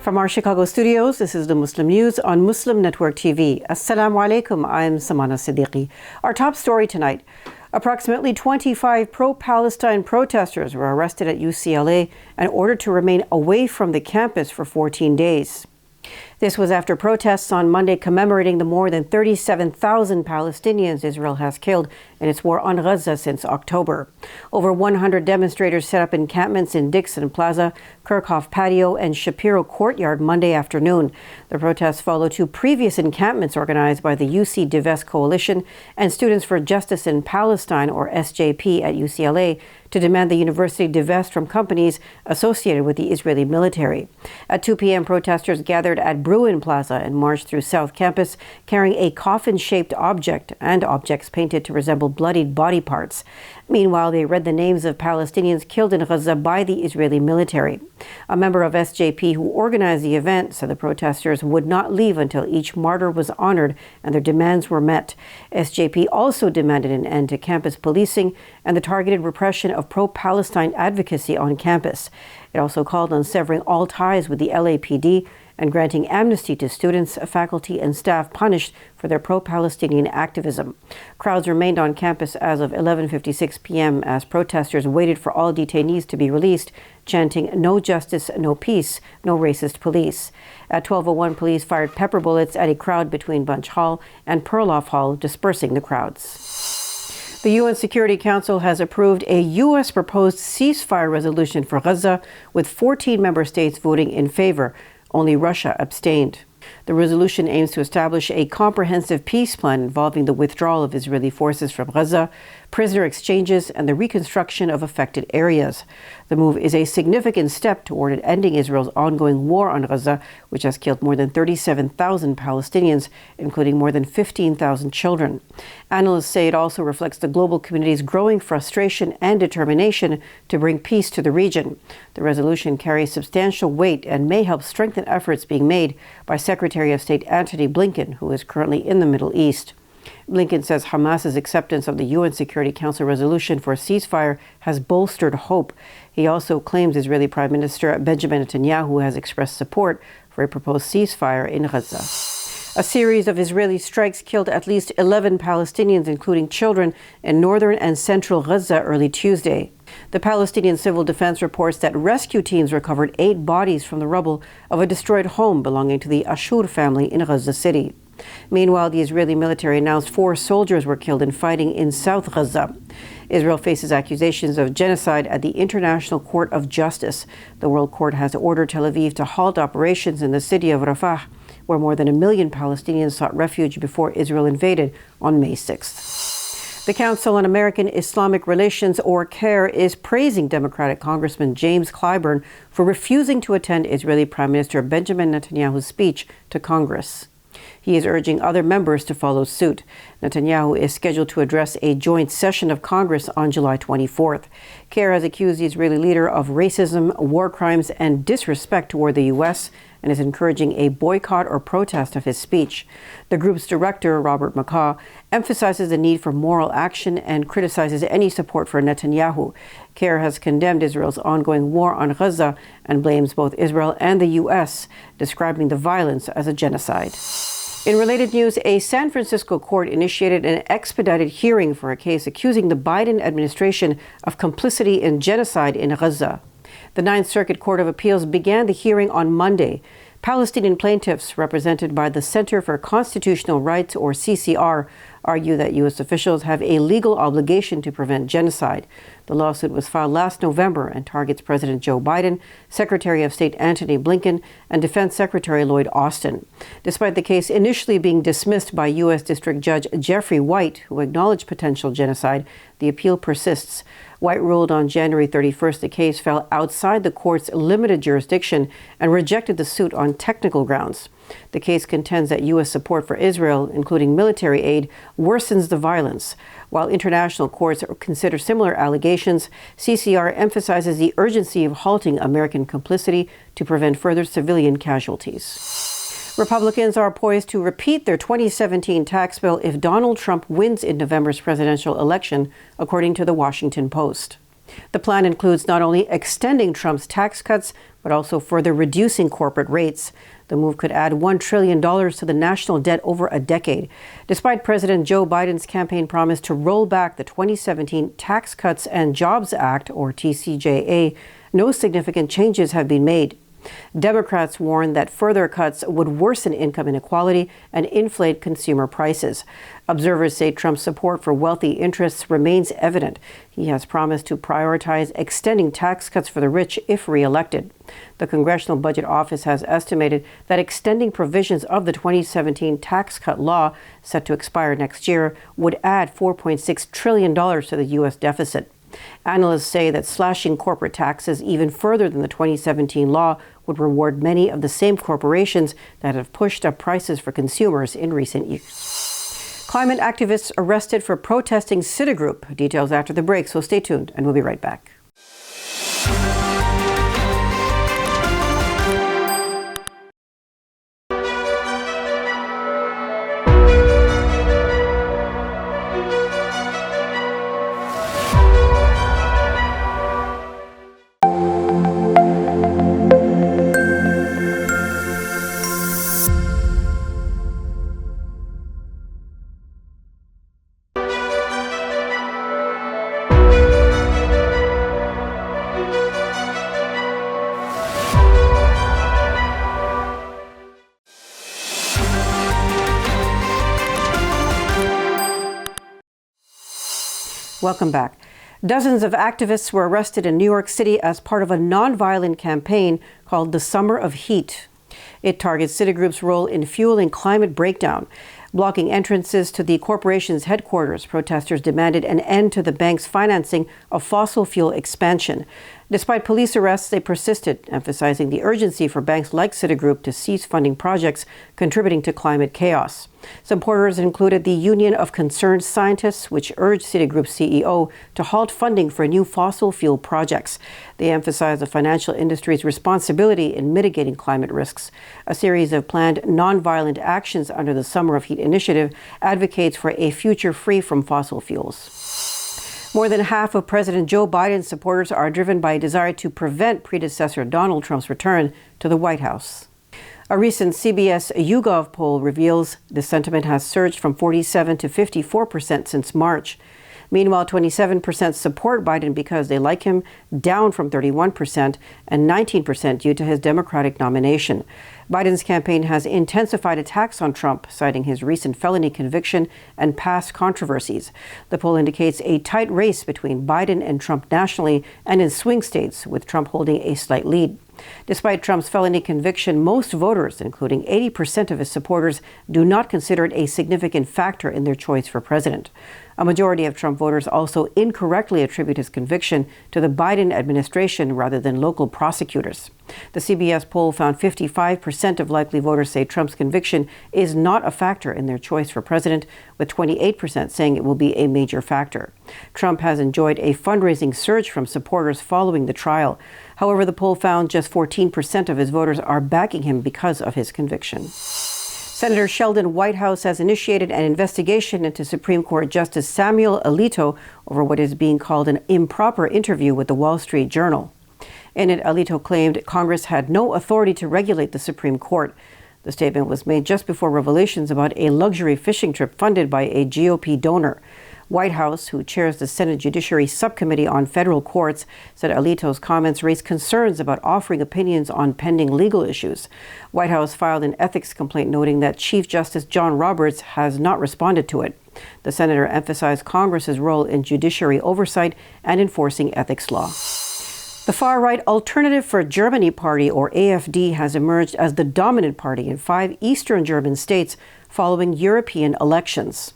From our Chicago studios, this is the Muslim News on Muslim Network TV. Assalamu alaikum, I'm Samana Siddiqui. Our top story tonight. Approximately 25 pro-Palestine protesters were arrested at UCLA and ordered to remain away from the campus for 14 days. This was after protests on Monday commemorating the more than 37,000 Palestinians Israel has killed in its war on Gaza since October. Over 100 demonstrators set up encampments in Dixon Plaza, Kirchhoff Patio, and Shapiro Courtyard Monday afternoon. The protests follow two previous encampments organized by the UC Divest Coalition and Students for Justice in Palestine, or SJP, at UCLA to demand the university divest from companies associated with the Israeli military. At 2 p.m., protesters gathered at Bruin Plaza and marched through South Campus carrying a coffin-shaped object and objects painted to resemble bloodied body parts. Meanwhile, they read the names of Palestinians killed in Gaza by the Israeli military. A member of SJP who organized the event said the protesters would not leave until each martyr was honored and their demands were met. SJP also demanded an end to campus policing and the targeted repression of pro-Palestine advocacy on campus. It also called on severing all ties with the LAPD and granting amnesty to students, faculty, and staff punished for their pro-Palestinian activism. Crowds remained on campus as of 11:56 p.m. as protesters waited for all detainees to be released, chanting, "No justice, no peace, no racist police." At 12:01, police fired pepper bullets at a crowd between Bunch Hall and Perloff Hall, dispersing the crowds. The UN Security Council has approved a U.S. proposed ceasefire resolution for Gaza, with 14 member states voting in favor. Only Russia abstained. The resolution aims to establish a comprehensive peace plan involving the withdrawal of Israeli forces from Gaza, prisoner exchanges, and the reconstruction of affected areas. The move is a significant step toward ending Israel's ongoing war on Gaza, which has killed more than 37,000 Palestinians, including more than 15,000 children. Analysts say it also reflects the global community's growing frustration and determination to bring peace to the region. The resolution carries substantial weight and may help strengthen efforts being made by Secretary of State Antony Blinken, who is currently in the Middle East. Blinken says Hamas's acceptance of the UN Security Council resolution for a ceasefire has bolstered hope. He also claims Israeli Prime Minister Benjamin Netanyahu has expressed support for a proposed ceasefire in Gaza. A series of Israeli strikes killed at least 11 Palestinians, including children, in northern and central Gaza early Tuesday. The Palestinian Civil Defense reports that rescue teams recovered 8 bodies from the rubble of a destroyed home belonging to the Ashur family in Gaza City. Meanwhile, the Israeli military announced 4 soldiers were killed in fighting in South Gaza. Israel faces accusations of genocide at the International Court of Justice. The World Court has ordered Tel Aviv to halt operations in the city of Rafah, where more than 1 million Palestinians sought refuge before Israel invaded on May 6th. The Council on American Islamic Relations, or CAIR, is praising Democratic Congressman James Clyburn for refusing to attend Israeli Prime Minister Benjamin Netanyahu's speech to Congress. He is urging other members to follow suit. Netanyahu is scheduled to address a joint session of Congress on July 24th. CAIR has accused the Israeli leader of racism, war crimes, and disrespect toward the U.S., and is encouraging a boycott or protest of his speech. The group's director, Robert McCaw, emphasizes the need for moral action and criticizes any support for Netanyahu. CAIR has condemned Israel's ongoing war on Gaza and blames both Israel and the U.S., describing the violence as a genocide. In related news, a San Francisco court initiated an expedited hearing for a case accusing the Biden administration of complicity in genocide in Gaza. The Ninth Circuit Court of Appeals began the hearing on Monday. Palestinian plaintiffs, represented by the Center for Constitutional Rights, or CCR, argue that U.S. officials have a legal obligation to prevent genocide. The lawsuit was filed last November and targets President Joe Biden, Secretary of State Antony Blinken, and Defense Secretary Lloyd Austin. Despite the case initially being dismissed by U.S. District Judge Jeffrey White, who acknowledged potential genocide, the appeal persists. White ruled on January 31st the case fell outside the court's limited jurisdiction and rejected the suit on technical grounds. The case contends that U.S. support for Israel, including military aid, worsens the violence. While international courts consider similar allegations, CCR emphasizes the urgency of halting American complicity to prevent further civilian casualties. Republicans are poised to repeat their 2017 tax bill if Donald Trump wins in November's presidential election, according to the Washington Post. The plan includes not only extending Trump's tax cuts, but also further reducing corporate rates. The move could add $1 trillion to the national debt over a decade, despite President Joe Biden's campaign promise to roll back the 2017 Tax Cuts and Jobs Act, or TCJA. No significant changes have been made. Democrats warn that further cuts would worsen income inequality and inflate consumer prices. Observers say Trump's support for wealthy interests remains evident. He has promised to prioritize extending tax cuts for the rich if re-elected. The Congressional Budget Office has estimated that extending provisions of the 2017 tax cut law, set to expire next year, would add $4.6 trillion to the U.S. deficit. Analysts say that slashing corporate taxes even further than the 2017 law would reward many of the same corporations that have pushed up prices for consumers in recent years. Climate activists arrested for protesting Citigroup. Details after the break, so stay tuned and we'll be right back. Welcome back. Dozens of activists were arrested in New York City as part of a nonviolent campaign called the Summer of Heat. It targets Citigroup's role in fueling climate breakdown. Blocking entrances to the corporation's headquarters, protesters demanded an end to the bank's financing of fossil fuel expansion. Despite police arrests, they persisted, emphasizing the urgency for banks like Citigroup to cease funding projects contributing to climate chaos. Supporters included the Union of Concerned Scientists, which urged Citigroup's CEO to halt funding for new fossil fuel projects. They emphasized the financial industry's responsibility in mitigating climate risks. A series of planned nonviolent actions under the Summer of Heat initiative advocates for a future free from fossil fuels. More than half of President Joe Biden's supporters are driven by a desire to prevent predecessor Donald Trump's return to the White House. A recent CBS YouGov poll reveals the sentiment has surged from 47% to 54% since March. Meanwhile, 27% support Biden because they like him, down from 31% and 19% due to his Democratic nomination. Biden's campaign has intensified attacks on Trump, citing his recent felony conviction and past controversies. The poll indicates a tight race between Biden and Trump nationally and in swing states, with Trump holding a slight lead. Despite Trump's felony conviction, most voters, including 80% of his supporters, do not consider it a significant factor in their choice for president. A majority of Trump voters also incorrectly attribute his conviction to the Biden administration rather than local prosecutors. The CBS poll found 55% of likely voters say Trump's conviction is not a factor in their choice for president, with 28% saying it will be a major factor. Trump has enjoyed a fundraising surge from supporters following the trial. However, the poll found just 14% of his voters are backing him because of his conviction. Senator Sheldon Whitehouse has initiated an investigation into Supreme Court Justice Samuel Alito over what is being called an improper interview with the Wall Street Journal. In it, Alito claimed Congress had no authority to regulate the Supreme Court. The statement was made just before revelations about a luxury fishing trip funded by a GOP donor. Whitehouse, who chairs the Senate Judiciary Subcommittee on Federal Courts, said Alito's comments raised concerns about offering opinions on pending legal issues. Whitehouse filed an ethics complaint noting that Chief Justice John Roberts has not responded to it. The senator emphasized Congress's role in judiciary oversight and enforcing ethics law. The far-right Alternative for Germany Party, or AfD, has emerged as the dominant party in 5 Eastern German states following European elections.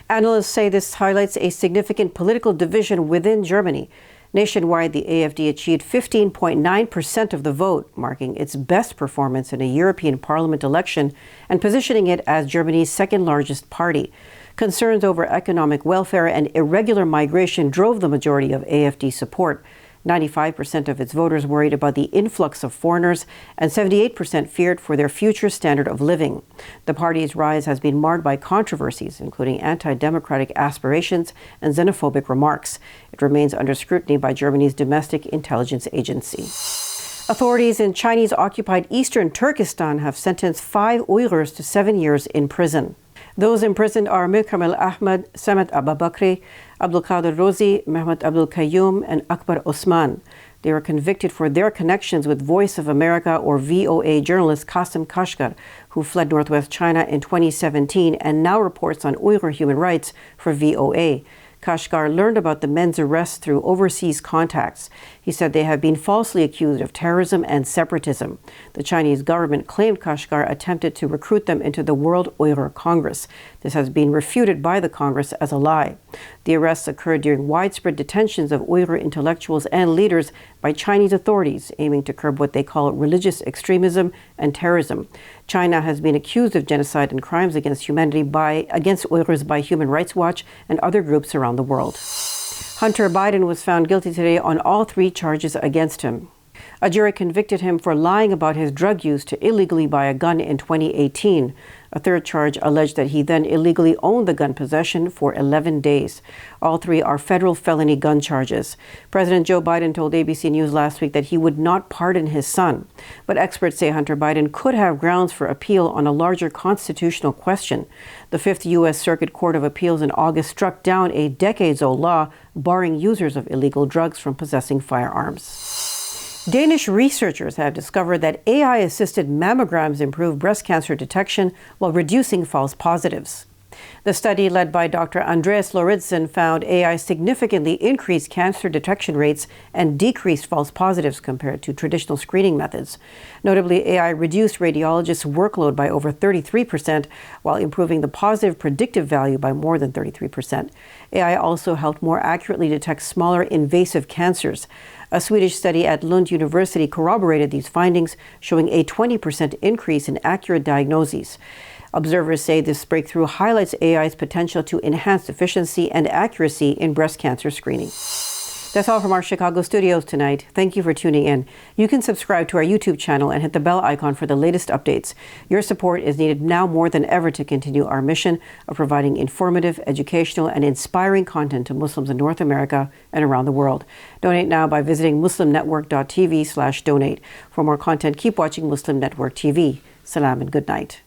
Analysts say this highlights a significant political division within Germany. Nationwide, the AfD achieved 15.9% of the vote, marking its best performance in a European Parliament election and positioning it as Germany's second-largest party. Concerns over economic welfare and irregular migration drove the majority of AfD support. 95% of its voters worried about the influx of foreigners, and 78% feared for their future standard of living. The party's rise has been marred by controversies, including anti-democratic aspirations and xenophobic remarks. It remains under scrutiny by Germany's domestic intelligence agency. Authorities in Chinese-occupied eastern Turkestan have sentenced 5 Uyghurs to 7 years in prison. Those imprisoned are Mir Kamel Ahmed, Samet Ababakri, Abdul Qadir Rozi, Mehmet Abdul Qayyum, and Akbar Osman. They were convicted for their connections with Voice of America or VOA journalist Qasim Kashgar, who fled northwest China in 2017 and now reports on Uyghur human rights for VOA. Kashgar learned about the men's arrests through overseas contacts. He said they have been falsely accused of terrorism and separatism. The Chinese government claimed Kashgar attempted to recruit them into the World Uyghur Congress. This has been refuted by the Congress as a lie. The arrests occurred during widespread detentions of Uyghur intellectuals and leaders by Chinese authorities, aiming to curb what they call religious extremism and terrorism. China has been accused of genocide and crimes against humanity against Uyghurs by Human Rights Watch and other groups around the world. Hunter Biden was found guilty today on all 3 charges against him. A jury convicted him for lying about his drug use to illegally buy a gun in 2018. A 3rd charge alleged that he then illegally owned the gun possession for 11 days. All 3 are federal felony gun charges. President Joe Biden told ABC News last week that he would not pardon his son. But experts say Hunter Biden could have grounds for appeal on a larger constitutional question. The 5th U.S. Circuit Court of Appeals in August struck down a decades-old law barring users of illegal drugs from possessing firearms. Danish researchers have discovered that AI-assisted mammograms improve breast cancer detection while reducing false positives. The study, led by Dr. Andreas Lauridsen, found AI significantly increased cancer detection rates and decreased false positives compared to traditional screening methods. Notably, AI reduced radiologists' workload by over 33%, while improving the positive predictive value by more than 33%. AI also helped more accurately detect smaller invasive cancers. A Swedish study at Lund University corroborated these findings, showing a 20% increase in accurate diagnoses. Observers say this breakthrough highlights AI's potential to enhance efficiency and accuracy in breast cancer screening. That's all from our Chicago studios tonight. Thank you for tuning in. You can subscribe to our YouTube channel and hit the bell icon for the latest updates. Your support is needed now more than ever to continue our mission of providing informative, educational, and inspiring content to Muslims in North America and around the world. Donate now by visiting muslimnetwork.tv/donate. For more content, keep watching Muslim Network TV. Salam and good night.